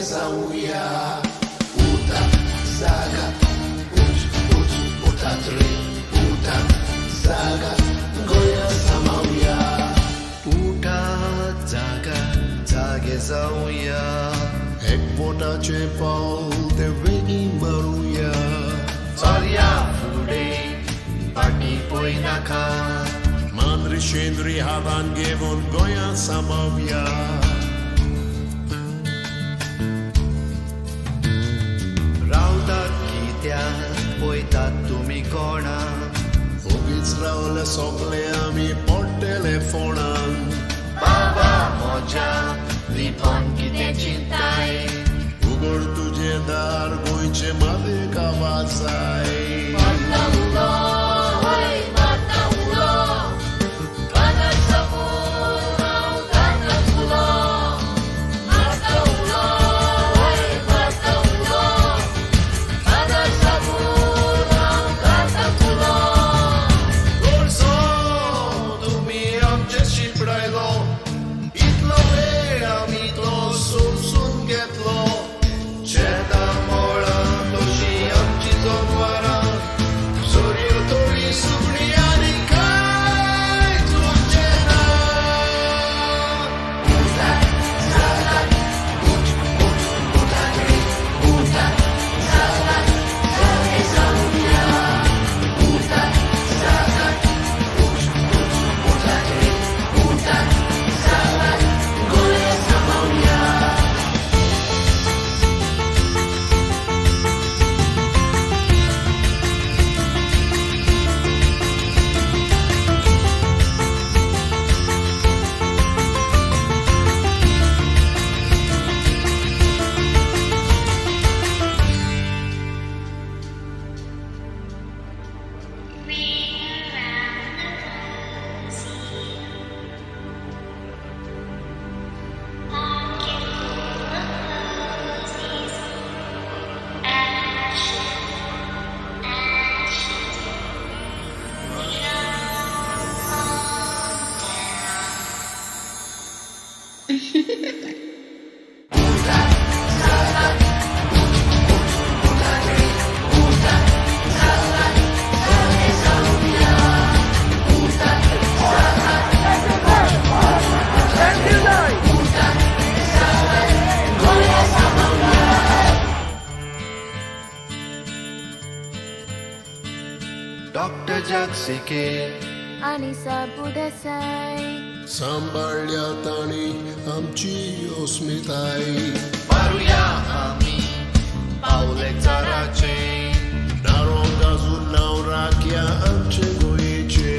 załuja. Uta, zaga, uta, tri, uta, zaga, goja samauja. उठा जागा जागे जाऊया एक पोटाचे पाऊल ते वेळी मारूया. चालया पुढे पाठी पोय नाका मांद्री शेंद्री हातान घेऊन गोया सामावया. रावतात कित्याक पळयतात तुमी कोणा उगीच रावले सोंपले आमी पडटले फोणान. बाबा म्हज्या लिपोन कितें चिंताय उगड तुझे दार गोंयचे मातेक आवाज जाय. डॉक्टर जगसिके आणि साबू देसाई सांभाळल्या ताणी आमची अस्मिताय. मारुया आमी पावले चाराचे नारो गाजून नाव राखया आमचे गोंयचे.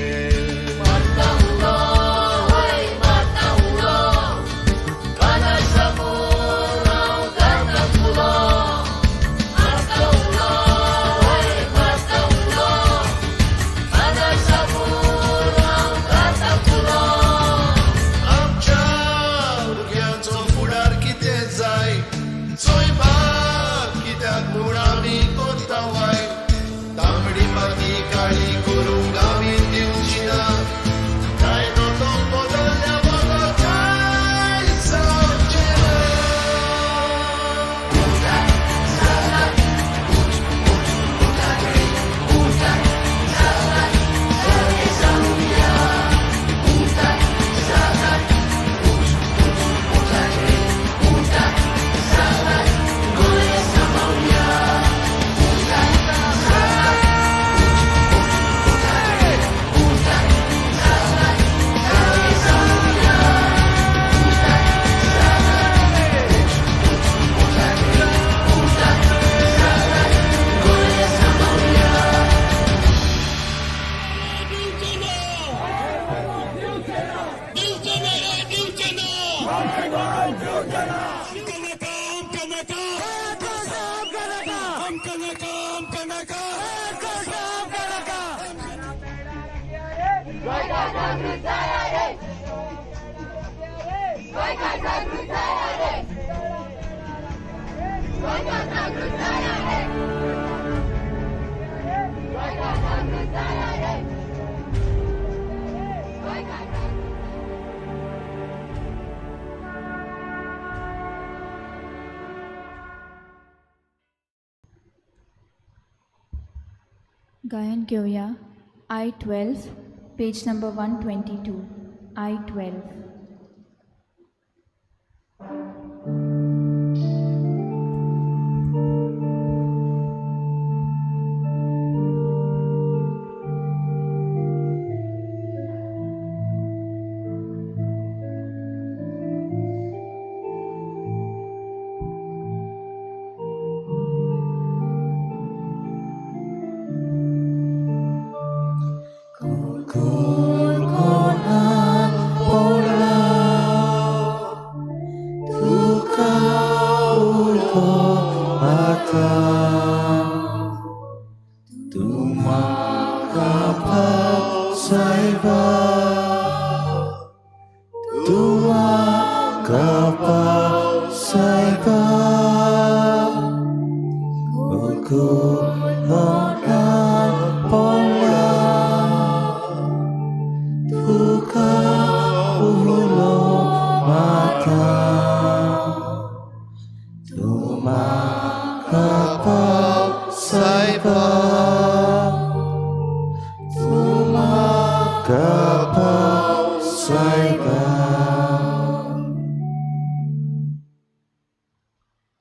गायन घेऊया I-12 पेज नंबर 122 I-12.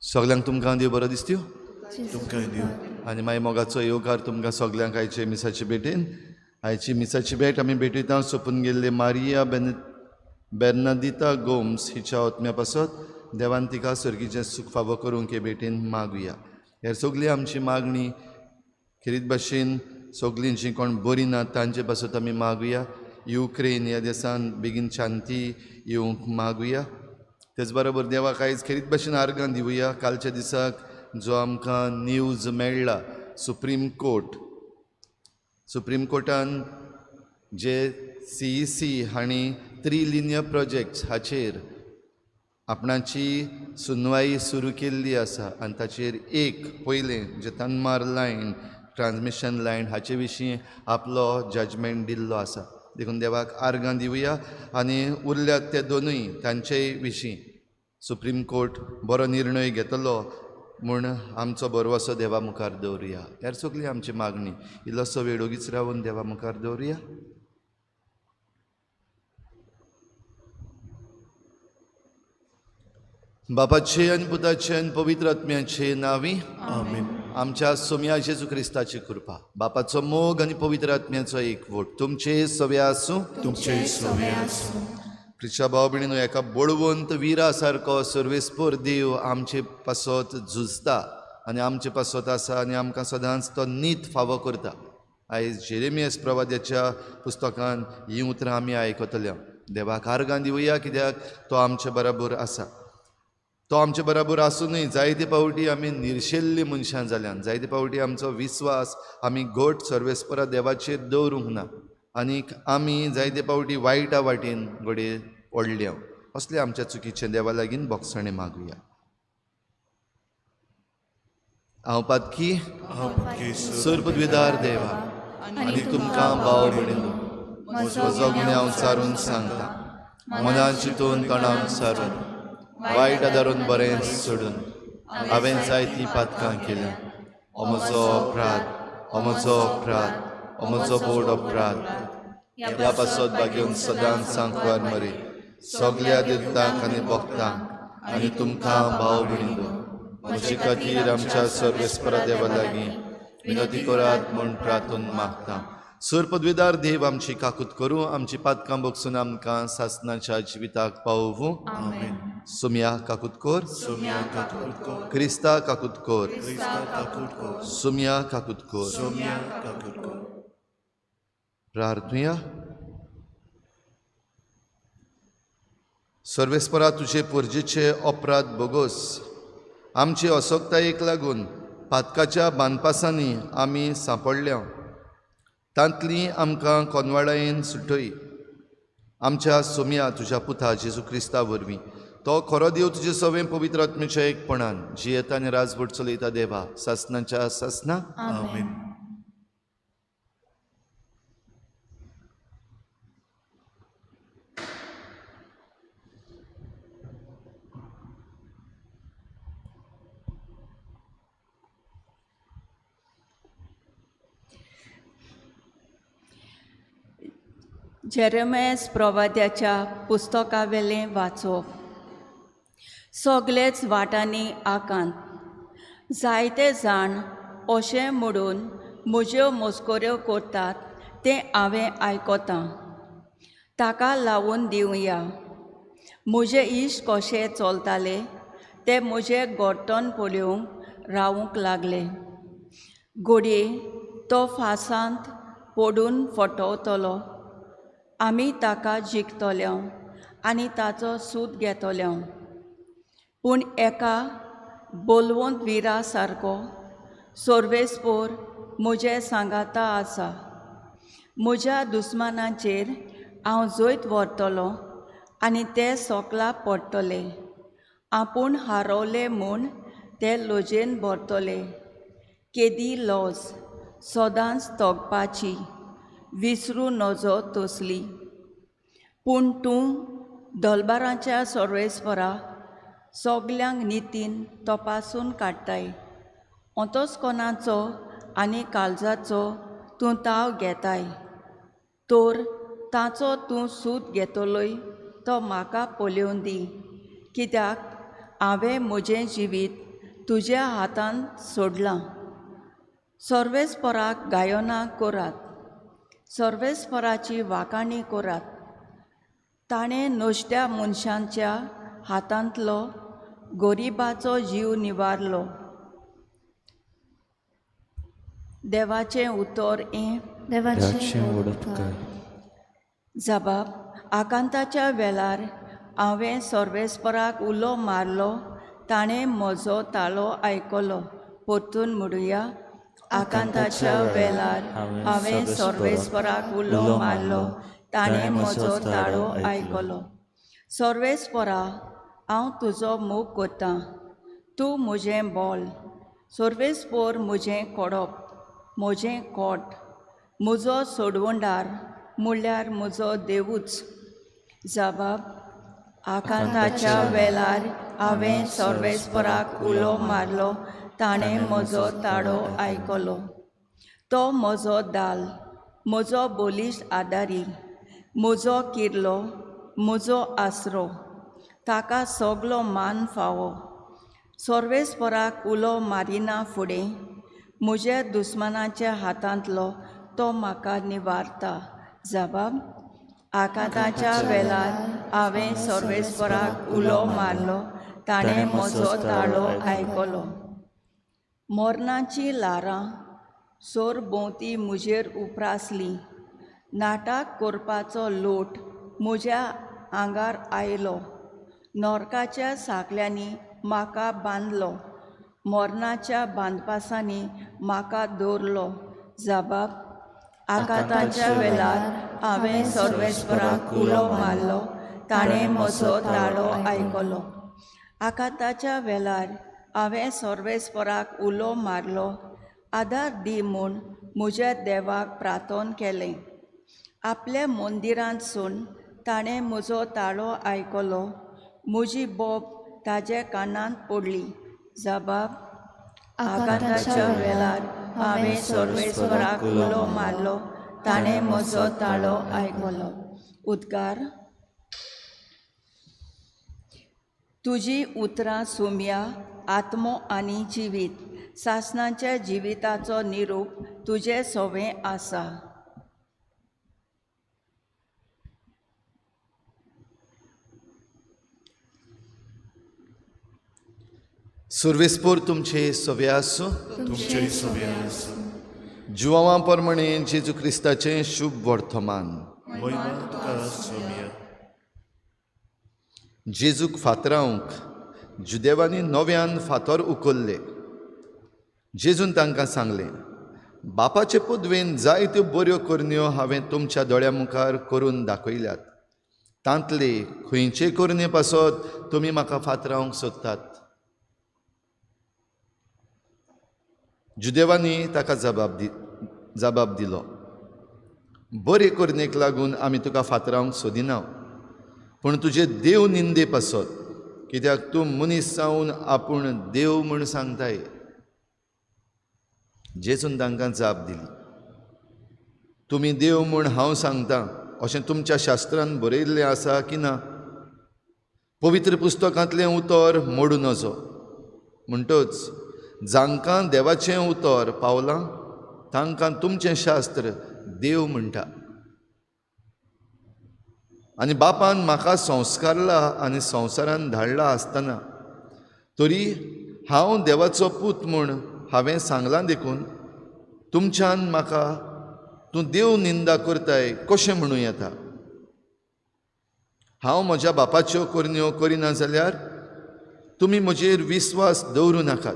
सगल्यांक तुमकां देव बरो दिसत्यो तुमकां देव आनी मागीर मोगाचो येवकार तुमकां सगल्यांक आयचे मिसाची भेटेन आयची मिसाची भेट आमी भेटयता सोंपून गेल्ले मारिया बेर्नादिता गोम्स हिच्या आत्म्या पासत देवान तिका सर्गीचें सुख फावो करूंक हे भेटेन मागुया. हेर सगळी आमची मागणी खरीत भाशेन सगळीं जीं कोण बरीं नात तांचे पासत आमी मागुया. युक्रेन ह्या देशांत बेगीन शांती येवंक मागुया. तेच बरोबर देवाक आयज खरीत भाशेन आर्गां दिवया. कालच्या दिसाक जो आमकां न्यूज मेळ्ळा सुप्रीम कोर्टान जे CEC हांणी 3 लिनियर प्रोजेक्ट्स हाचेर आपणाची सुनवाई सुरू केल्ली आसा आनी ताचेर एक पयलें जे तनमार लायन ट्रान्समिशन लायन हाचे विशीं आपलो जजमेंट दिल्लो आसा. देखून देवाक आर्गां दिवया आनी उरल्यात ते दोनूय तांचेय विशीं सुप्रीम कोर्ट बरो निर्णय घेतलो म्हूण आमचो बरवसो देवा मुखार दवरुया. हेर सगळी आमची मागणी इल्लोसो वेळ ओगीच रावून देवा मुखार दवरुया. बापाचे आनी पुताचे आनी पवित्र आत्म्याचे नांवी आमीन. आमच्या सोम्या जेजू क्रिस्ताची कृपा बापाचो मोग आनी पवित्र आत्म्याचो एकवट तुमचे सवे आसूं. तुमचे सवे आसूं. क्रिस्ता भाव भयणीनो एका बळवंत विरा सारको सर्वेस्पर देव आमचे पासत झुजता आनी आमचे पासत आसा आनी आमकां सदांच तो नीत फावो करता. आयज जेरेमियास प्रवाद्याच्या पुस्तकान हीं उतरां आमी आयकतल्या. देवाक आर्गां दिवया कित्याक तो आमचे बराबर आसा. तो आमचे बराबर आसूनय जायते पावटी आमी निर्शेल्ली मनशां जाल्यान जायते पावटी आमचो विस्वास आमी घट सर्वेस्परा देवाचेर दवरूंक ना आनीक आमी जायते पावटी वायटा वाटेन घडये ओडल्या. असले आमच्या चुकीचे देवा लागीं बोगसणे मागुया. हांव पातकी सर्पद्विदार देवा आनी तुमकां भाव भयणीनो म्हजो गुन्यांव हांव सारून सांगता. मनान चिंतून तोंडान सारून वायट आदारून बरें सोडून हांवें जायतीं पातकां केल्या. हो म्हजो अपराध हो म्हजो बोड अपराध. ह्या पासत बागेवन सदांच सांकवार मरे सगल्या देवतांक आनी भक्तांक आनी तुमकां भाव भयणीनो म्हजे खातीर आमच्या सर्वेस्परा देवा लागीं विनती करात म्हूण प्रार्थून मागता. सर्पद्विदार देव आमची काकूत करूं आमची पातकां बगसून आमकां सासणाच्या जिविताक पावूं. आमीन. सुम्या काकूत कोर. सोम्या काकूट कोर. क्रिस्ता काकूत कोर. क्रिस्ता काकूट कोर. सुम्या काकूत कोर. सोम्या काकूट कोर. प्रार्थुया. सर्वेस्परा तुजे पुर्जेचे अपराध बोगोस आमची असोक्तायेक लागून पातकाच्या बांदपासांनी आमी सांपडल्या. तांतलीं आमकां कोनवाळायेन सुटय. आमच्या सोम्या तुज्या पुता जेजू क्रिस्ता वरवीं तो खरो देव तुजे सवें पवित्र आत्म्याच्या एकपणान जियेता आनी राजवट चलयता देवा सासणाच्या सासना. आमीन. जेरेमेस प्रवाद्याच्या पुस्तकावेलें वाचप. सगळेच वाटांनी आकांत जायते जाण अशें म्हणून म्हज्यो मस्कऱ्यो करतात तें हांवें आयकतां. ताका लावून दिवया. म्हजे इश्ट कशे चलताले ते म्हजे गोठण पळोवंक रावूंक लागले. घडये तो फासांत पडून फटवतलो. आमी ताका जिखतल्यो आनी ताचो सूत घेतल्यो. पूण एका बोलवंत विरा सारको सर्वेस्पोर म्हजे सांगाता आसा. म्हज्या दुस्मानांचेर हांव जैत व्हरतलों आनी ते सोकला पडटले. आपूण हारोवले म्हूण ते लजेन भरतले. केदी लज सदांच तोगपाची विसरू नजो तसली. पूण तूं दलबाराच्या सर्वेस्परा सगल्यांक नितीन तपासून काडटाय. अंतस्कोनाचो आनी काळजाचो तूं ताव घेताय. तर ताचो तूं सूत घेतलोय तो म्हाका पळोवन दी. कित्याक हांवें म्हजें जिवीत तुज्या हातांत सोडलां. सर्वेस्पराक गायनां करात. सर्वेस्पराची वाखाणी करात. ताणें नोश्ट्या मनशांच्या हातांतलो गरीबाचो जीव निवारलो. देवाचें उतर हें. देवाचें उपकार. जबाब. आकांताच्या वेळार हांवें सर्वेस्पराक उलो मारलो. ताणें म्हजो ताळो आयकलो. परतून म्हणुया. आकांताच्या वेळार हांवें सर्वेस्पराक उलो मारलो. ताणें म्हजो ताळो आयकलो. सर्वेस्परा हांव तुजो मोग करतां. तूं म्हजें बोल. सर्वेस्पोर म्हजें कोडप, म्हजें कोट. म्हजो सोडवंडार म्हणल्यार म्हजो देवूच. जबाब. आकांताच्या वेळार हांवें सर्वेस्पराक उलो मारलो. ताणें म्हजो ताळो आयकलो. तो म्हजो दाल, म्हजो बोलिश्ट आदारी, म्हजो किर्लो, म्हजो आसरो. ताका सगलो मान फावो. सर्वेस्पराक उलो मारिना फुडें म्हज्या दुस्मानाच्या हातांतलो तो म्हाका निवारता. जबाब. आकांताच्या वेळार हांवें सर्वेस्पराक उलो मारलो. ताणें म्हजो ताळो आयकलो. मोरणाची लारां सोर भोंवती म्हजेर उप्रासलीं. नाटक करपाचो लोट म्हज्या आंगार आयलो. नरकाच्या साकल्यांनी म्हाका बांदलो. मोरणाच्या बांदपासांनी म्हाका दवरलो. जबाब. आकांताच्या वेळार हांवें सर्वेस्पराक उलो मारलो. ताणें म्हजो ताळो आयकलो. आकांताच्या वेळार हांवें सर्वेस्पराक उलो मारलो. आदार दी म्हूण म्हज्या देवाक प्रार्थना केलें. आपल्या मंदिरांतसून ताणें म्हजो ताळो आयकलो. म्हजी बोब ताजे कानांत पडली. जबाब. आकांताच्या वेळार हांवें सर्वेस्पराक उलो मारलो. ताणें म्हजो ताळो आयकलो. उद्गार. तुजी उतरां सुम्या आत्मो आनी जिवीत. सासणाच्या जिविताचो निरूप तुजें सवें आसा. सर्वेस्पोर तुमचे सवे आसूं. तुमचे सवे आसूं. जुवांवा प्रमाणे जेजू क्रिस्ताचें शुभ वर्तमान. महिमा तुका सोम्या. जेजूक फातरावंक जुदेवांनी नव्यान फातर उखल्ले. जेजून तांकां सांगलें, बापाचे पुदवेन जायत्यो बऱ्यो करण्यो हांवें तुमच्या दोळ्या मुखार करून दाखयल्यात. तांतले खंयचे करणे पासत तुमी म्हाका फातरावंक सोदतात. जुदेवांनी ताका जबाब दिलो, बरे करणेक लागून आमी तुका फातरावंक सोदिना, पूण तुजे देव निंदे पासत, कित्याक तूं मनीस जावन आपूण देव म्हूण सांगताय. जेजून तांकां जाप दिली, तुमी देव म्हूण हांव सांगतां, अशें तुमच्या शास्त्रांत बरयल्लें आसा की ना? पवित्र पुस्तकांतलें उतर मोडू नजो. म्हणटच जांकां देवाचें उतर पावलां तांकां तुमचें शास्त्र देव म्हणटा. आनी बापान म्हाका संस्कारला आनी संवसारान धाडला आसतना तरी हांव देवाचो पूत म्हूण हांवें सांगलां देखून तुमच्यान म्हाका तूं देव निंदा करताय कशें म्हणूं येता? हांव म्हज्या बापाच्यो करण्यो करिना जाल्यार तुमी म्हजेर विस्वास दवरूं नाकात.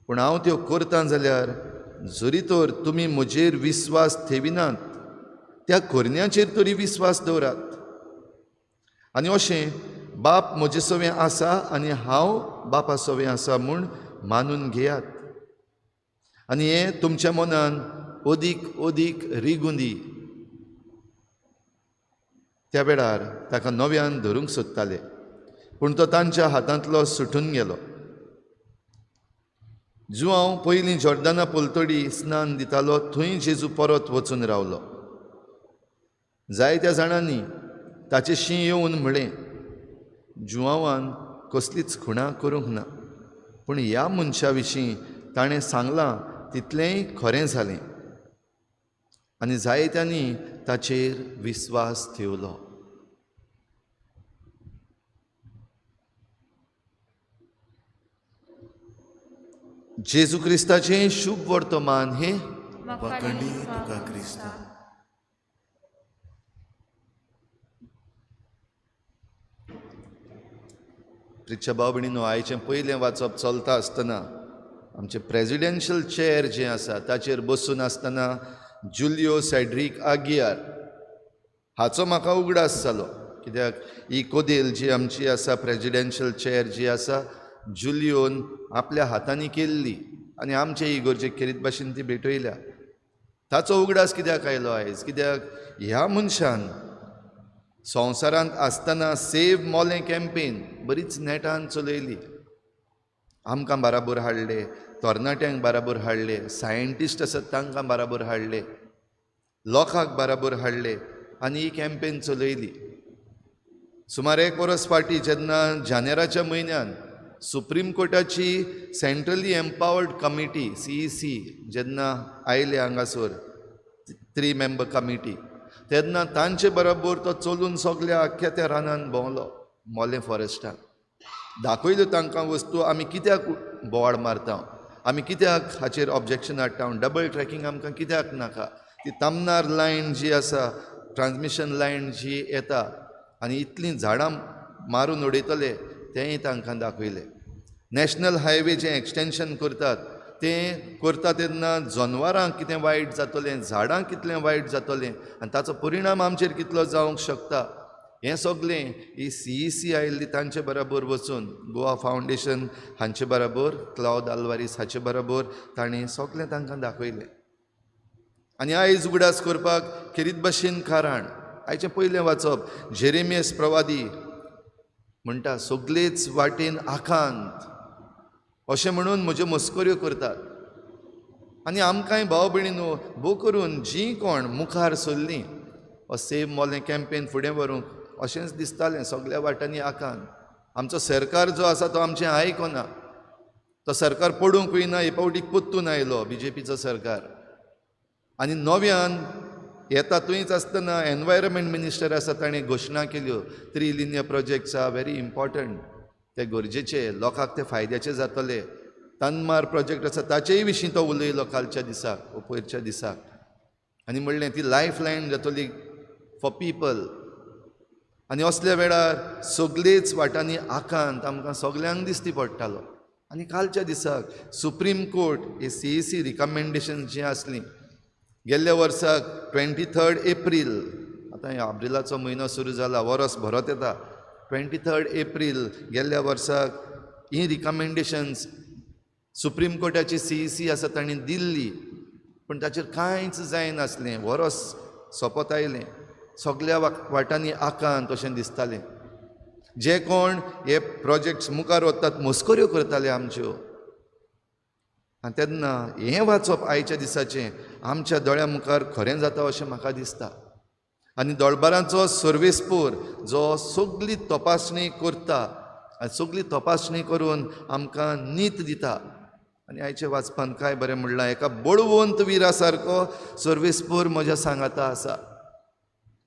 पूण हांव त्यो करतां जाल्यार जरी तर तुमी म्हजेर विस्वास थेविनात त्या करण्याचेर तरी विस्वास दवरात. आनी अशें बाप म्हजे सवें आसा आनी हांव बापा सवें आसा म्हूण मानून घेयात. आनी हें तुमच्या मनान ओदीक ओदीक रिगूं दी. त्या वेळार ताका नव्यान धरूंक सोदताले पूण तो तांच्या हातांतलो सुटून गेलो. जुआंव पयलीं जॉर्दाना पलतडी स्नान दितालो थंय जेजू परत वचून रावलो. जायत्या जाणांनी ताचे शीं येवन म्हळें, जुआंवान कसलीच खुणां करूंक ना, पूण ह्या मनशा विशीं ताणें सांगलां तितलेंय खरें जालें. आनी जायत्यांनी ताचेर विस्वास ठेवलो. जेजू क्रिस्ताचें शुभ वर्तमान हें वखणी तुका क्रिस्ता. प्रिच्या भाव भयणीनो, आयचें पयलें वाचप चलता आसतना आमचें प्रेजिडेन्शियल चेअर जें आसा ताचेर बसून आसतना जुलियो सॅड्रीक आगियार हाचो म्हाका उगडास जालो. कित्याक ही कोदेल जी आमची आसा प्रेजिडेन्शियल चेअर जी आसा जुलियोन आपल्या हातांनी केल्ली आनी आमचे इगोर्जे खेरीत भाशेन ती भेटयल्या. ताचो उगडास कित्याक आयलो आयज? कित्याक ह्या मनशान संवसारांत आसतना सेव मोलें कॅम्पेन बरीच नेटान चलयली. आमकां बाराबर हाडले, तरणाट्यांक बाराबर हाडले, सायंटिस्ट आसात तांकां बाराबर हाडले, लोकांक बाराबर हाडले आनी ही कॅम्पेन चलयली. सुमार 1 वर्स फाटीं जेन्ना जानेराच्या म्हयन्यान सुप्रीम कोर्टाची सेंट्रली एम्पावर्ड कमिटी CEC जेन्ना आयले हांगासर 3 मेंबर कमिटी, तेन्ना तांचे बरोबर तो चलून सगल्या आख्या त्या रानान भोंवलो मोलें फॉरेस्टान. दाखयल्यो तांकां वस्तू आमी कित्याक बोवाळ मारता, आमी कित्याक हाचेर ऑब्जेक्शन हाडटा, डबल ट्रॅकिंग आमकां कित्याक नाका. ती तमनार लायन जी आसा, ट्रान्समिशन लायन जी येता आनी इतलीं झाडां मारून उडयतले तेंय तांकां दाखयलें. नॅशनल हायवे जें एक्सटेन्शन करतात तें करता तेन्ना जनवरांक कितें वायट जातलें, झाडांक कितलें वायट जातलें आनी ताचो परिणाम आमचेर कितलो जावंक शकता, हें सगळें ही CEC आयिल्ली तांचे बरोबर वचून गोवा फावंडेशन हांचे बरोबर, क्लाउड आल्वारीस हाचे बरोबर ताणें सगळें तांकां दाखयलें. आनी आयज उगडास करपाक खेरीत भाशेन कारण आयचें पयलें वाचप, जेरेमियस प्रवादी म्हणटा सगळेच वाटेन आकांत अशें म्हणून म्हज्यो मस्कऱ्यो करतात. आनी आमकांय भाव भयणीनो, भोव करून जीं कोण मुखार सरलीं हो सेव मोलें कॅम्पेन फुडें व्हरूंक, अशेंच दिसतालें सगळ्या वाटांनी आकांत. आमचो सरकार जो आसा तो आमचें आयकना, तो सरकार पडूंक वयना, हे पावटीक परतून आयलो BJPचो सरकार. आनी नव्यान येता थंयच आसतना एनवायरमेंट मिनिस्टर आसा ताणें घोशणा केल्यो 3 linear projects are very important, ते गरजेचे, लोकांक ते फायद्याचे जातले. तनमार प्रोजेक्ट आसा ताचेय विशीं तो उलयलो कालच्या दिसाक, पयरच्या दिसाक. आनी म्हणलें ती लायफ लायन जातली फॉर पीपल. आनी असल्या वेळार सगळेच वाटांनी आकांत आमकां सगल्यांक दिसती पडटालो. आनी कालच्या दिसाक सुप्रीम कोर्ट ही CEC रिकमेंडेशन जी आसली गेल्ल्या वर्साक 23 एप्रील, आतां एप्रिलाचो म्हयनो सुरू जाला, वरस भरत येता, 23 एप्रील गेल्ल्या वर्साक ही रिकमेंडेशन्स सुप्रीम कोर्टाची CEC आसा तांणी दिल्ली. पूण ताचेर कांयच जायनासलें, वरस सोंपत आयलें, सगल्या वाटांनी आकांत अशें दिसतालें. जे कोण हे प्रोजेक्ट्स मुखार वतात मस्कऱ्यो करताले आमच्यो. आनी तेन्ना हें वाचप आयच्या दिसाचें आमच्या दोळ्या मुखार खरें जाता अशें म्हाका दिसता. आनी दोळबारांचो सर्वेस्पूर जो सगली तपासणी करता आनी सगली तपासणी करून आमकां नीत दिता. आनी आयचे वाचपान काय बरें म्हणलां, एका बळवंत विरा सारको सर्वेस्पूर म्हज्या सांगाता आसा.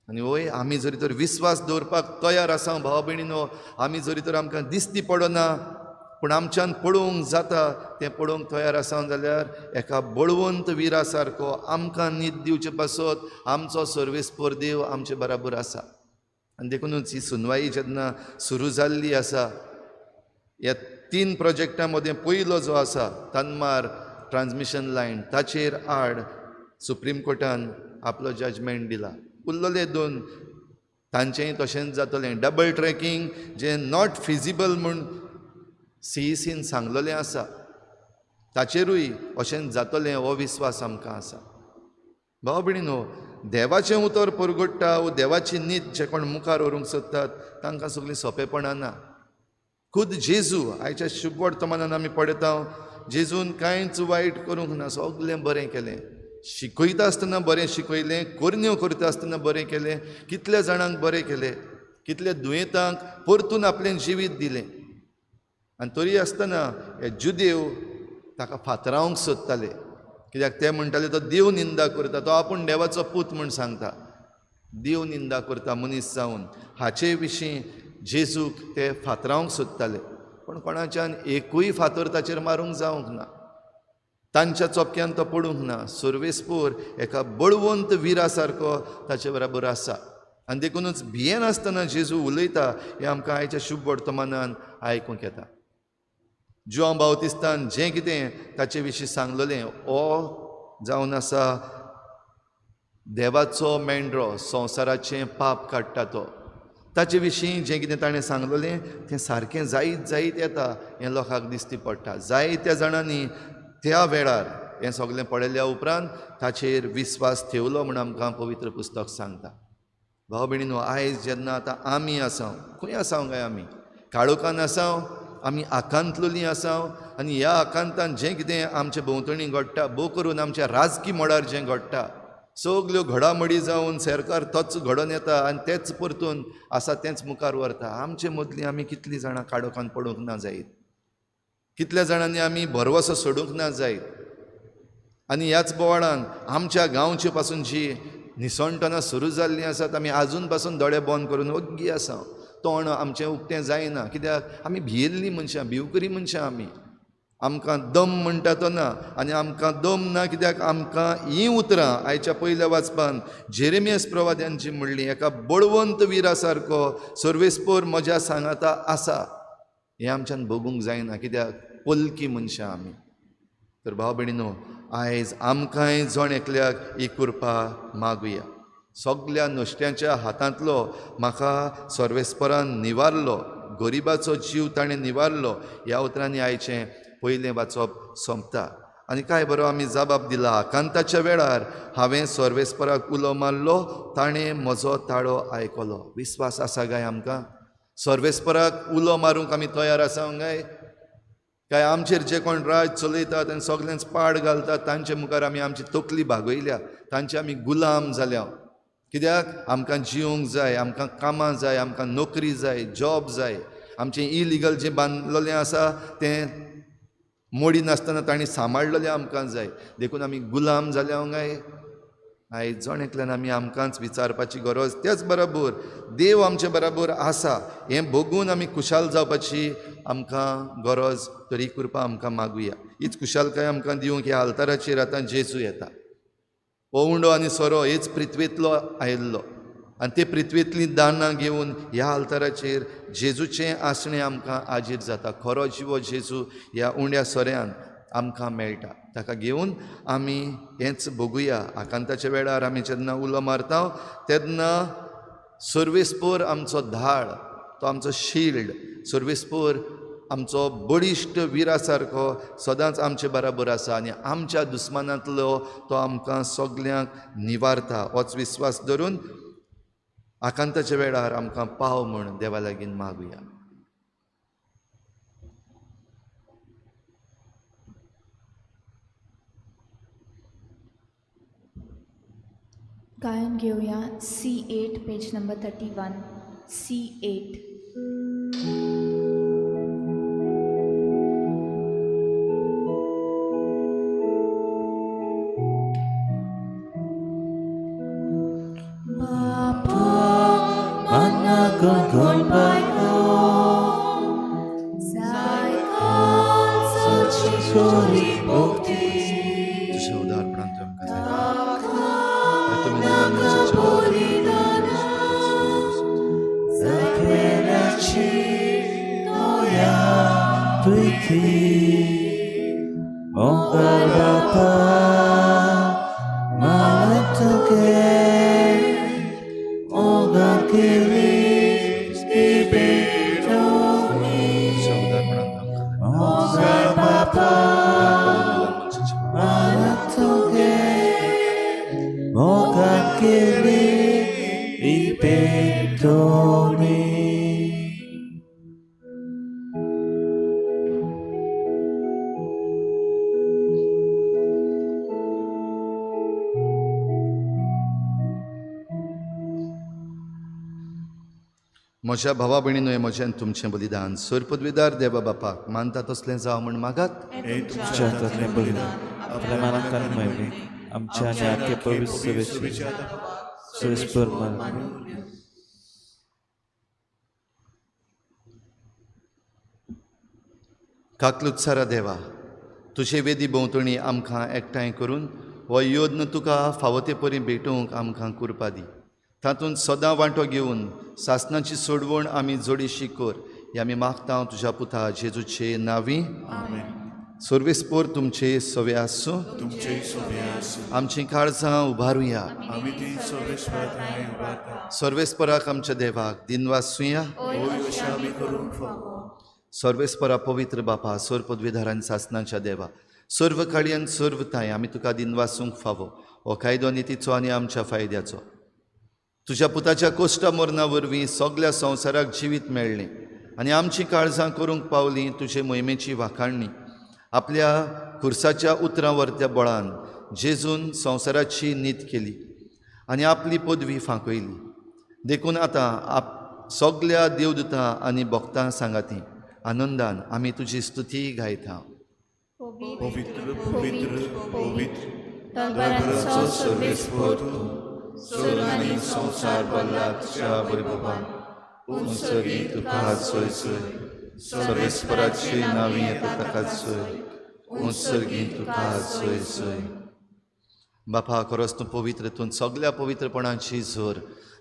आनी वय आमी जरी तर विस्वास दवरपाक तयार आसा भाव भयणीनो, आमी जरी तर आमकां दिसती पडना पूण आमच्यान पळोवंक जाता तें पळोवंक तयार आसा जाल्यार एका बळवंत विरा सारको आमकां न्हीद दिवचे पासत आमचो सर्वेस्पोर देव आमचे बराबर आसा. आनी देखूनच ही सुनवाई जेन्ना सुरू जाल्ली आसा, ह्या 3 प्रोजेक्टां मदें पयलो जो आसा तन्मार ट्रान्समिशन लायन, ताचेर आड सुप्रीम कोर्टान आपलो जजमेंट दिला. उरलेले 2 तांचेंय तशेंच जातलें. डबल ट्रॅकींग जें नॉट फिजिबल म्हूण CECन सांगलेलें आसा, ताचेरूय अशेंच जातलें हो विस्वास आमकां आसा. भाव भयणीनो, देवाचें उतर परगट्टा वो देवाची नीत जे कोण मुखार व्हरूंक सोदतात तांकां सगलीं सोंपेपणां ना. खुद जेजू आयच्या शुभ वर्तमानान आमी पळयता, जेजून कांयच वायट करूंक ना, सगलें बरें केलें. शिकयता आसतना बरें शिकयलें, कोरन्यो करता आसतना बरें केलें, कितल्या जाणांक बरें केलें, कितल्या दुयेंतांक परतून आपलें जिवीत दिलें. आनी तरी आसतना हे जुदेव ताका फातरावंक सोदताले, कित्याक ते म्हणटाले तो देव निंदा करता, तो आपूण देवाचो पूत म्हूण सांगता. देव निंदा करता मनीस जावन, हाचे विशीं जेजूक ते फातरावंक सोदताले. पण कोणाच्यान एकूय फातर ताचेर मारूंक जावंक ना, तांच्या चोपक्यान तो पडूंक ना. सर्वेस्पोर एका बळवंत विरा सारको ताचे बराबर आसा. आनी देखूनच भियेनासतना जेजू उलयता हें आमकां आयच्या शुभ वर्तमानान आयकूंक येता. जुआंव बावतिस्तान जें कितें ताचे विशीं सांगलेलें हो जावन आसा देवाचो मेंढरो, संवसाराचें पाप काडटा तो. ताचे विशीं जें कितें ताणें सांगलेलें तें सारकें जायत जायत येता हें लोकांक दिसती पडटा. जायत्या जाणांनी त्या वेळार हें सगलें पळयल्या उपरांत ताचेर विस्वास ठेवलो म्हूण आमकां पवित्र पुस्तक सांगता. भाव भयणीनो, आयज जेन्ना आतां आमी आसा, खंय आसा काय आमी काळोखान आसा, आमी आकांतलोलीं आसा, आनी ह्या आकांतान जें कितें आमचे भोंवतणी घडटा, भोव करून आमच्या राजकी मळार जें घडटा, सगल्यो घडामोडी जावन सरकार तोच घडोवन येता आनी तेच परतून आसा तेंच मुखार व्हरता. आमचे मदलीं आमी कितलीं जाणां काळोखान पडूंक ना जायत, कितल्या जाणांनी आमी भरवसो सोडूंक ना जायत. आनी ह्याच बोवाळान आमच्या गांवचे पासून जी निसणटना सुरू जाल्लीं आसात, आमी आजून पासून दोळे बंद करून ओग्गी आसा. तोंड आमचें उक्तें जायना, कित्याक आमी भियेल्लीं मनशां, भिवकरी मनशां आमी. आमकां दम म्हणटा तो ना, आनी आमकां दम ना कित्याक आमकां हीं उतरां आयच्या पयल्या वाचपान जेरेमियास प्रवाद्यांची म्हणलीं, एका बळवंत विरा सारको सर्वेस्पोर म्हज्या सांगाता आसा. हें आमच्यान भोगूंक जायना, कित्याक पलकी मनशां आमी. तर भाव भयणीनो, आयज आमकांय जण एकल्याक ही कृपा मागुया. सगल्या नुस्त्यांच्या हातांतलो म्हाका सर्वेस्परान निवारलो, गरिबाचो जीव ताणें निवारलो, ह्या उतरांनी आयचें पयलें वाचप सोंपता. आनी काय बरो आमी जबाब दिला. आकांताच्या वेळार हांवें सर्वेस्पराक उलो मारलो, ताणें म्हजो ताळो आयकलो. विस्वास आसा काय आमकां? सर्वेस्पराक उलो मारूंक आमी तयार आसा काय आमचेर जे कोण राज चलयतात आनी सगळ्यांच पाड घालतात तांचे मुखार आमी आमची तकली भागयल्या, तांचे आमी गुलाम जाल्या? कित्याक आमकां जिवंक जाय, आमकां कामां जाय, आमकां नोकरी जाय, जॉब जाय. आमचें इलिगल जें बांदलेलें आसा तें मोडी नासतना तांणी सांबाळलेलें आमकां जाय. देखून आमी गुलाम जाल्या काय? आयज जण एकल्यान आमी आमकांच विचारपाची गरज. त्याच बरोबर देव आमचे बरोबर आसा हें भोगून आमी खुशाल जावपाची आमकां गरज. तर ही कृपा आमकां मागुया. हीच खुशालकाय आमकां दिवंक ह्या आल्ताराचेर आतां जेजू येता. ओवंडो आनी सोरो हेच पृथ्वेंतलो आयिल्लो, आनी ते पृथ्वेंतलीं दानां घेवन ह्या आल्ताराचेर जेजूचें आसणें आमकां आजीर जाता. खरो जिवो जेजू ह्या उंड्या सोऱ्यान आमकां मेळटा. ताका घेवन आमी हेंच भोगुया. आकांताच्या वेळार आमी जेन्ना उलो मारता तेन्ना सर्वेस्पोर आमचो धाळ, तो आमचो शिल्ड, सर्वेस्पोर आमचो बळिश्ट विरा सारको सदांच आमचे बराबर आसा आनी आमच्या दुस्मानांतलो तो आमकां सगल्यांक निवारता. होच विस्वास धरून आकांताच्या वेळार आमकां पाव म्हूण देवा लागीं मागुया. गायन घेऊया C8 page number 31 C8. Managon bayo Sori bokti तुझ्या उदारपणांत आमकां तुम्ही मुलांना Zapelaci Noya Priti Mongalapa Malatoke Mogakiri Ibetomi Mongalapa Malatoke Mogakiri Ibetomi. म्हज्या भावा भयणींनो म्हजें तुमचें बलिदान सर पदवीदार देवा बापाक मानता तसलें जावं म्हण मागात. तुमच्या हातांतलें बलिदान आपल्या मनाक आनी मैबी आमच्या आनी आख्या पवित्र सेवेची सोयीस्कर मान. काकलुत्सारा देवा तुजे वेदी भोंवतणी आमकां एकठांय करून हो योद्न तुका फावो ते परी भेटूंक आमकां कुरपा दी. तातूंत सदां वांटो घेवन सासणाची सोडवण आमी जोडीशी कर हे आमी मागता तुज्या पुता जेजूचे नांवी. सर्वेस्पोर तुमचे सवे आसूं. आमची काळजां उबारुया. सर्वेस्पराक आमच्या देवाक दिनवासूया. सर्वेस्परा पवित्र बापा सर पदवीधारान सासणाच्या देवा सर्व काळयान सर्वताय आमी तुका दिनवासूंक फावो हो कायदो नितीचो आनी आमच्या फायद्याचो. तुज्या पुताच्या कोश्टा मरणा वरवीं सगळ्या संवसाराक जिवीत मेळ्ळें आनी आमची काळजां करूंक पावलीं तुजे मोहिमेची वाखाणणी. आपल्या खुर्साच्या उतरां वरत्या बळान जेजून संवसाराची नीत केली आनी आपली पदवी फांकयली. देखून आतां सगळ्या देवदूतां आनी भक्तां सांगाती आनंदान आमी तुजी स्तुती गायता. पवित्र पवित्र पवित्र तलवारांचो सर्वेस्पोर स्वर्ग आनी संसार भरला तुज्या वैभवान. उंचगी तुका सोय सोय सर्वेस्पराची नांवी येता ताका सोय. उंचगी तुका सोय सोय. बापा खरोच तूं पवित्र तूं सगळ्या पवित्रपणाची झोर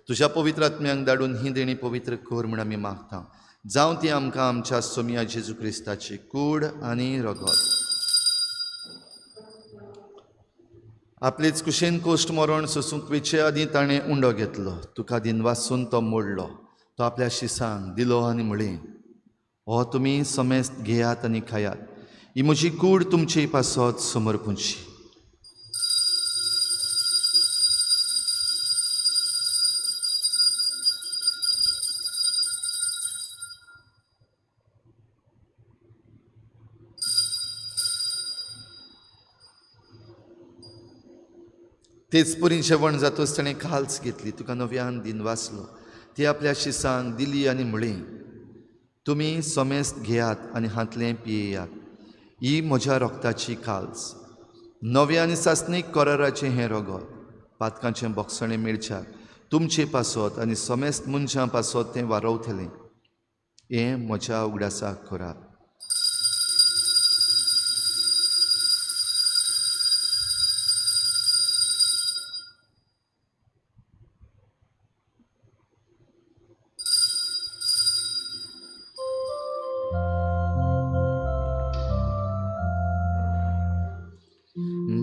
तुज्या पवित्र आत्म्यांक धाडून ही देणी पवित्र कर म्हण आमी मागता. जावं ती आमकां आमच्या सोमिया जेजू क्रिस्ताची कूड आनी रगत. आपलीच कुशेन कोश्ट मरण सोसूंक वेचे आदीं ताणें उंडो घेतलो. तुका दिनवासून तो मोडलो. तो आपल्या शिसांक दिलो आनी म्हळें हो तुमी समेस्त घेयात आनी खायात. ही म्हजी कूड तुमची पासत समर्पूंची. तेच परी जेवण जातच ताणें काल्स घेतली. तुका नव्यान दिन वाचलो. ती आपल्या शिसांक दिली आनी म्हळें तुमी समेस्त घेयात आनी हातलें पियेयात. ही म्हज्या रोगताची काल्स नव्या आनी सासणीक कराराचें हें रगत. पातकांचें बोगसणें मेळच्याक तुमचे पासत आनी समेस्त मनशां पासत तें वारवतलें. हें म्हज्या उगडासाक करात.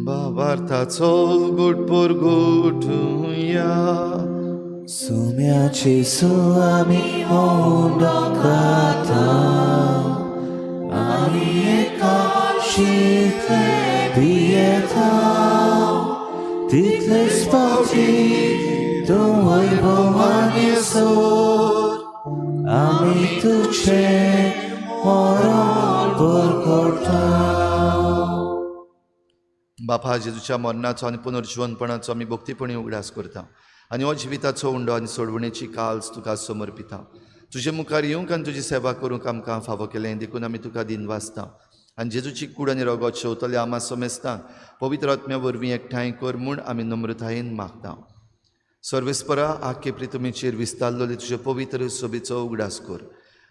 बाबार्थाचो गुटपूर गुटुया. सुम्याची सुआमी होंडो खाता आनी एका शीतले पियेता. तितलेच पावटी तूं वैभवान येसोर आमी तुजें मरण बरगोता. बापा जेजूच्या मरणाचो आनी पुनर्जीवनपणाचो आमी भक्तीपणी उगडास करता आनी हो जिविताचो उंडो आनी सोडवणेची काल्स तुका समर्पिता. तुजे मुखार येवंक आनी तुजी सेवा करूंक आमकां फावो केलें देखून आमी तुका दिन वाचता आनी जेजूची कूड आनी रगत शेवतले आमा समेस्तांक पवित्र आत्म्या वरवीं एकठांय कर म्हूण आमी नम्रतायेन मागता. सर्वेस्परा आख्खे प्रितमेचेर विस्तारलेले तुजे पवित्र सोबेचो उगडास कर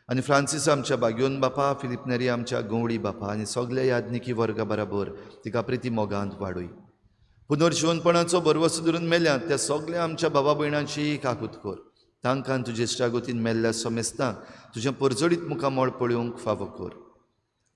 आनी फ्रांसीस आमच्या बागयोन बापा, फिलिप नेरी आमच्या गवळी बापा आनी सगल्या यादनिकी वर्गा बराबर तिका प्रिती मोगांत वाडय. पुनर्जीवनपणाचो बरवसो धरून मेल्यात त्या सगल्या आमच्या भावा भयणांची काकूत कर. तांकां तुजे इश्टागतीन मेल्ल्या समेस्तांक तुजें परजडीत मुखार मोळ पळोवंक फावो कर.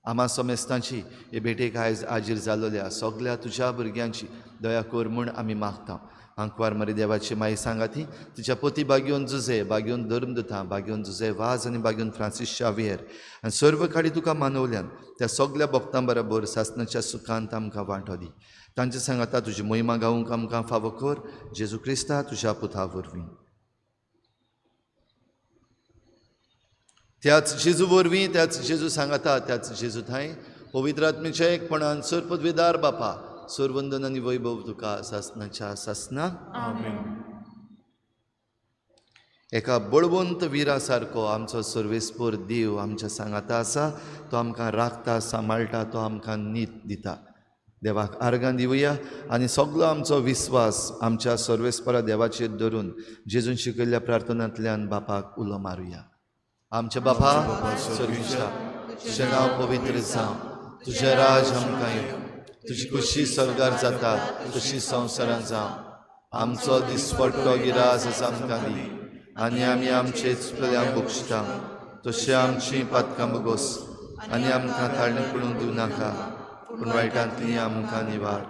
आमा समेस्तांची हे भेटेक आयज हाजीर जाल्ल्या सगल्या तुज्या भुरग्यांची दया कर म्हूण आमी मागता. आंकवार मरे देवाची माई सांगाती तुज्या पोती बागयोन जुजे, बागयोन धर्मदुतां, बागयोन जुजे वाज आनी बागयोन फ्रांसीस शावियर आनी सर्व काडी तुका मानवल्यान त्या सगल्या भक्तां बरोबर सासणाच्या सुखांत आमकां वांटो दी. तांचे सांगाता तुजी महिमा गावूंक आमकां फावो कर. जेजू क्रिस्ता तुज्या पुता वरवीं. त्याच जेजू वरवीं, त्याच जेजू सांगाता, त्याच जेजू थंय पवित्र आत्मेच्या एकपणान सर्पद्वेदार बापा सर्वंदन आनी वैभव तुका सासणाच्या सासना. एका बळवंत विरा सारको आमचो सर्वेस्पर देव आमच्या सांगाता आसा. तो आमकां राखता, सांबाळटा, तो आमकां नीत दिता. देवाक आर्गां दिवया आनी सगळो आमचो विस्वास आमच्या सर्वेस्परा देवाचेर धरून जेजून शिकयल्ल्या प्रार्थनांतल्यान बापाक उलो मारुया. आमचे बापा सर्वीच्या तुजें नांव पवित्र जावं, तुजें राज आमकां येवं, तुजी खुशी स्वर्गार जाता तशी संवसारांत जावं. आमचो दिसपट्टो गिरास आसा आमकां दी आनी आमी आमचे चुकल्यांक बक्षिता तशें आमची पातकां बगोस आनी आमकां ताळणी पडूंक दिवं नाका पूण वायटांतली आमकां निवार.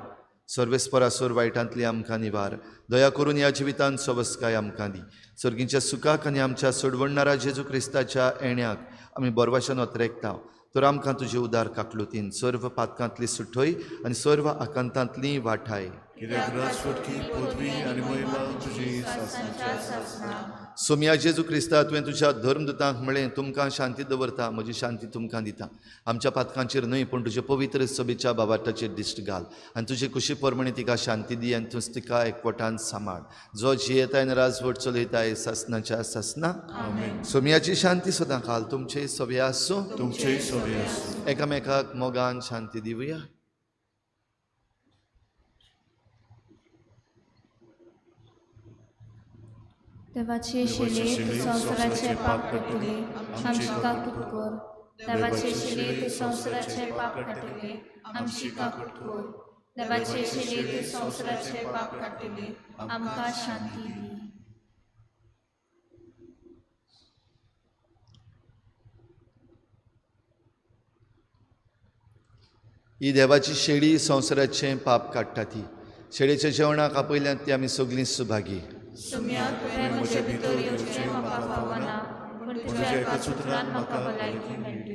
सर्वेस्परासोर वायटांतली आमकां निवार. दया करून ह्या जिवितांत सवस्काय आमकां दी. सर्गीच्या सुखाक आनी आमच्या सोडवणारा जेजू क्रिस्ताच्या येण्याक आमी बरवाशान वतरेकता. तर आमकां तुजे उदार काकलुतीन सर्व पातकांतली सुटय आनी सर्व आकांतांतली वाठाय. कित्याक राजवटकी, पदवी आनी महिमा तुजी सोम्या जेजू क्रिस्ता तुवें तुज्या धर्मदुतांक म्हळें तुमकां शांती दवरता, म्हजी शांती तुमकां दिता. आमच्या पातकांचेर न्हय पूण तुजे पवित्र सभेच्या बाबाटाचेर दिश्ट घाल आनी तुजे खुशी परमणी तिका शांती दी आनी तूं तिका एकवटान सांबाळ. जो जियेताय आनी राजवट चलयताय सासणाच्या सासना. सोम्याची शांती सदां घाल. तुमचे सभे आसूं, तुमचे सभे आसूं. एकामेकाक मोगान शांती दिवया. देवाचे शिले संवसाराचे पाप काटले आमची काकूट कर. देवाचे शिले संवसाराचे पाप काटले आमची काकूट कर. देवाचे शिले संवसाराचे पाप काटले आमकां शांती दी. ही देवाची शेळी संवसाराचें पाप काडटा. ती शेळयेच्या जेवणाक आपयल्यांत ती आमी सगळीं सुभागी. सुम्या तुवें म्हजे भितर येवचें म्हाका फावना पूण तुज्या एकाच उतरान म्हाका भलायकी मेळटली.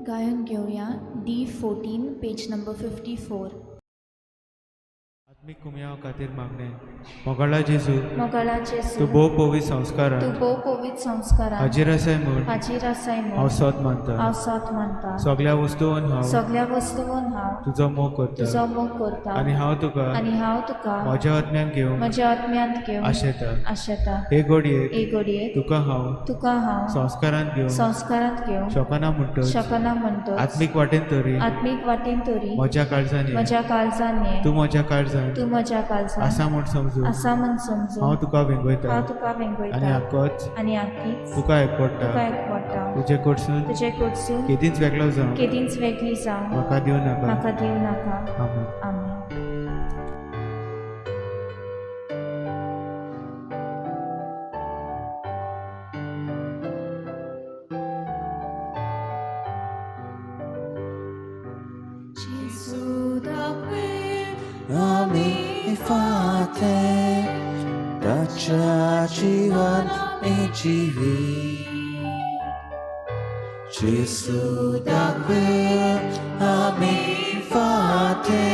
गायन घेऊया D14 पेज नंबर 54. आत्मिक कुमया खातीर मागणे. मोगाळा जेजू, मोगाळा जेजू, तूं भोव पवित्र संस्कारान तूं भोव पवित्र संस्कारान हाजीर आसाय म्हूण हाजीर आसाय हांव म्हूण सोत मानता. हांव साथ मानता. सगळ्या वस्तूंन हांव सगळ्या वस्तूंन हांव तुजो मोग करता तुजो मोग करता आनी हांव तुका आनी हांव तुका म्हज्या आत्म्यान घेवंक म्हज्या आत्म्यांत घेवन आशेता. आशेता. हे घडयेक एक घडयेक तुका हांव तुका हांव संस्कारान घेवंक संस्कारांत घेवन शकना म्हणटच शकना म्हणटच आत्मीक वाटेन तरी आत्मीक वाटेन तरी म्हज्या काळजांनी म्हज्या काळजांनी तूं म्हज्या काळजांत तूं म्हज्या काळजांत आसा म्हूण समजून आसा म्हूण समजून हांव तुका वेंगयता हांव तुका आनी वेंगयता आक्कोच आनी आखीच तुका एकवडटा. तुका एकवडटा. तुजे कडसून तुजे कडसून केदींच वेगळो जावं केदींच वेगळी जावं म्हाका दिवं नाका. म्हाका दिवं नाका. आमेन. आमेन. आमी फाते ताच्या जीवन ए जिवी जेसू दाखवे आम्ही फाटे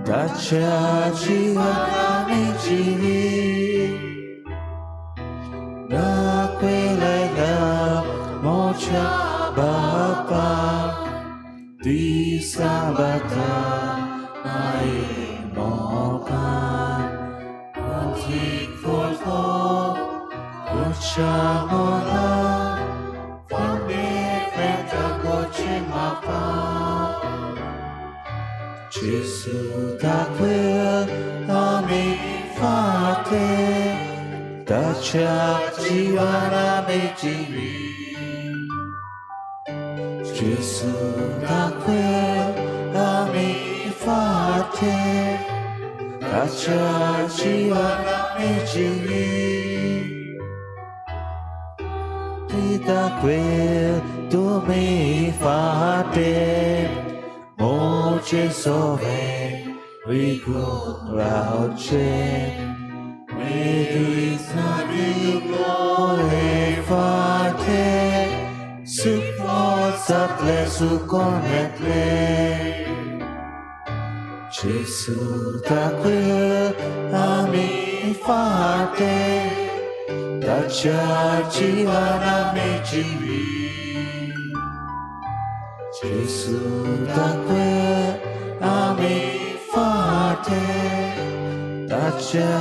ताच्या जीवनाने जिवी दाखवेलेल्या मोठ्या बापा दिसा बाता आई मोकान अधिक फोल्को मोठ्या मोला जेसू दाखवे आम्ही फाटे ताच्या जीवनाने जिवी जेसू दाखवे आम्ही फाटे ताच्या जीवनाने जिवी ती दाखवे तुम्ही फाटे moche sove rigoroce medisari glory fate su forza ple su conetle Gesù daque ami fate tacia jivana me jivi Gesù daque ami fate tacia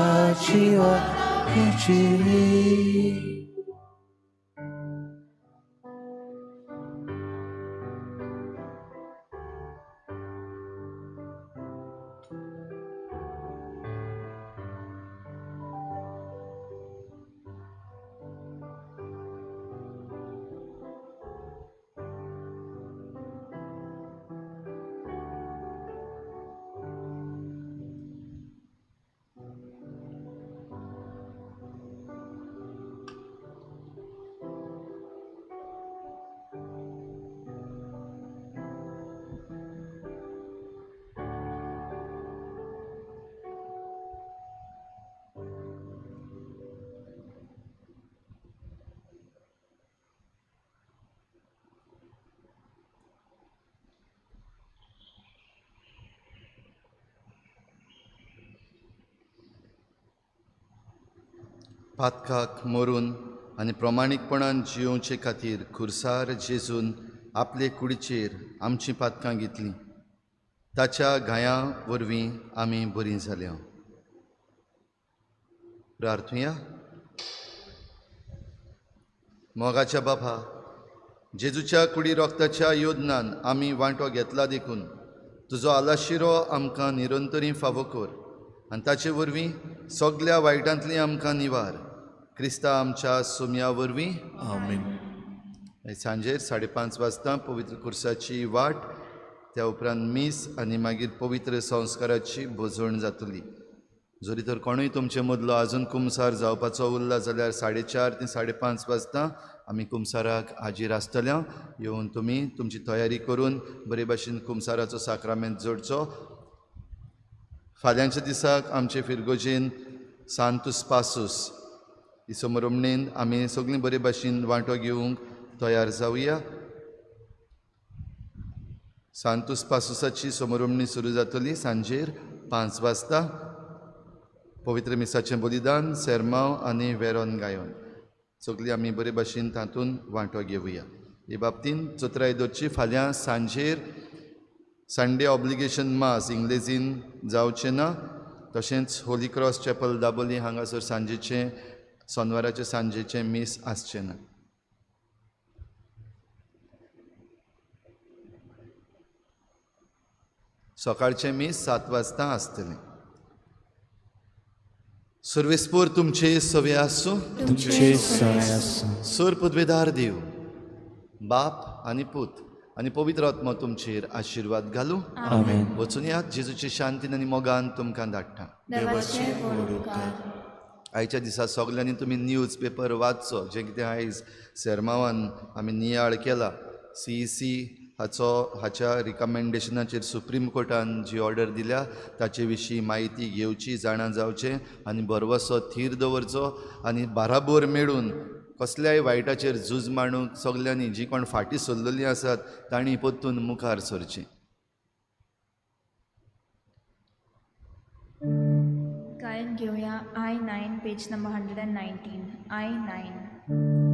jivana me jivi पातकाक मरून आनी प्रमाणीकपणान जियोवचे खातीर खुर्सार जेजून आपले कुडीचेर आमचीं पातकां घेतलीं ताच्या गायां वरवीं आमी बरीं जाल्या प्रार्थुया मोगाच्या बापा जेजूच्या कुडी रोगताच्या योजनान आमी वांटो घेतला देखून तुजो आलाशिरो आमकां निरंतरी फावो कर आनी ताचे वरवीं सगल्या वायटांतली आमकां निवार क्रिस्ता आमच्या सोम्या वरवीं आमीन सांजेर 5:30 वाजता पवित्र खुर्साची वाट त्या उपरांत मीस आनी मागीर पवित्र संस्काराची बोजवण जातली जरी तर कोणूय तुमचे मदलो आजून कुमसार जावपाचो उरला जाल्यार 4:30 ते 5:30 वाजता आमी कुमसाराक हाजीर आसतल्या येवन तुमी तुमची तयारी करून बरे भाशेन कुमसाराचो साक्रामेंत जोडचो फाल्यांच्या दिसाक आमचे फिरगोजेन सांतूस पासूस ही समरमणेन आमी सगळीं बरे भाशेन वांटो घेवंक तयार जावया सांतूस पासूसाची समरमणी सुरू जातली सांजेर 5 वाजता पवित्र मिसाचें बलिदान सेरमांव आनी वेरोन गायोन सगळीं आमी बरे भाशेन तातूंत वांटो घेवया हे बाबतींत चोत्रायदोरची फाल्यां सांजेर संडे ऑब्लिगेशन मास इंग्लिजीन जावचें ना तशेंच होली क्रॉस चॅपल दाबोली हांगासर सांजेचें सोनवाराचे सांजेचें मीस आसचें ना सकाळचें मीस 7 वाजता आसतलें सर्वेस्पोर तुमचे सवे आसूं तुमचे सवे आसूं सोर पदवेदार देव बाप आनी पूत आनी पवित्र आत्मा तुमचेर आशिर्वाद घालूं आमेन वचून यात जेजूचे शांतीन आनी मोगान तुमकां धाडटा देवाचे गोड उपकार आयच्या दिसा सगल्यांनी तुमी न्यूज पेपर वाचचो जें कितें आयज सेरमांवान आमी नियाळ केला CEC हाच्या रिकमेंडेशनाचेर सुप्रीम कोर्टान जी ऑर्डर दिल्या ताचे विशीं म्हायती घेवची जाणा जावचें आनी बरवसो थीर दवरचो आनी बाराबोर मेळून कसल्याय वायटाचेर झूज मांडूंक सगल्यांनी जी कोण फाटीं सरलेलीं आसात तांणी परतून मुखार सरचें. गायन घेऊया I9 पेज नंबर 119. I9.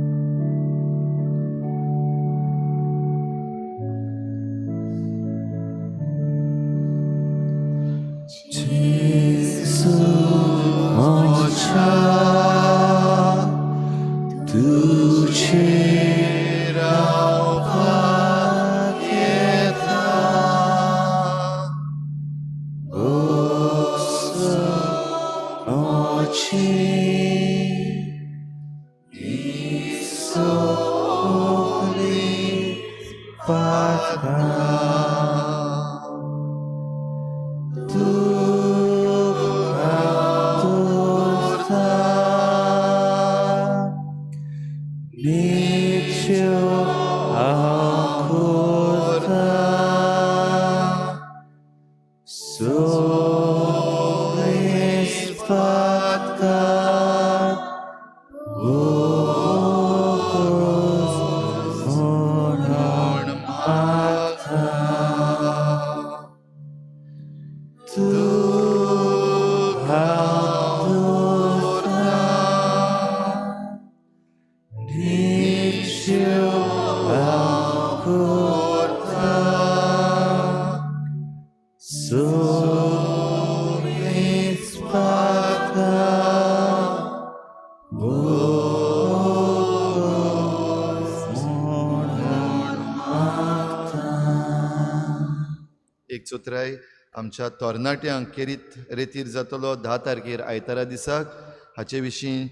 एक चोत्राय आमच्या तरणाट्यांक केरीत रेतीर जातलो 10 तारखेर आयतारा दिसाक. हाचे विशीं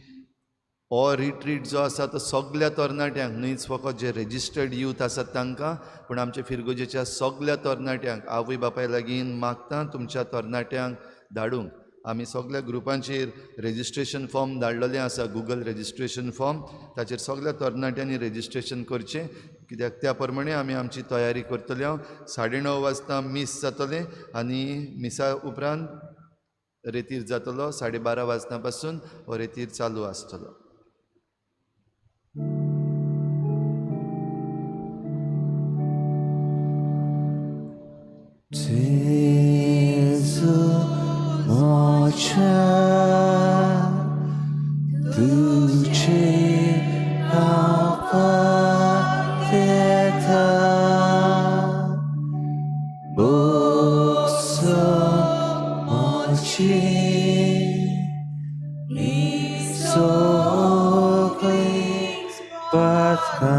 हो रिट्रीट जो आसा तो सगल्या तरणाट्यांक, न्हयच फकत जे रेजिस्टर्ड यूथ आसात तांकां, पूण आमच्या फिरगोजेच्या सगल्या तरणाट्यांक आवय बापाय लागीं मागता तुमच्या तरणाट्यांक धाडूंक. आमी सगल्या ग्रुपांचेर रेजिस्ट्रेशन फॉर्म धाडलेलें आसा, गुगल रेजिस्ट्रेशन फॉर्म, ताचेर सगल्या तरणाट्यांनी रेजिस्ट्रेशन करचें, कित्याक त्या प्रमाणे आमी आमची तयारी करतले. 9:30 वाजता मीस जातलें आनी मिसा उपरांत रेतीर जातलो. 12:30 वाजता पासून हो रेतीर चालू आसतलो. Patka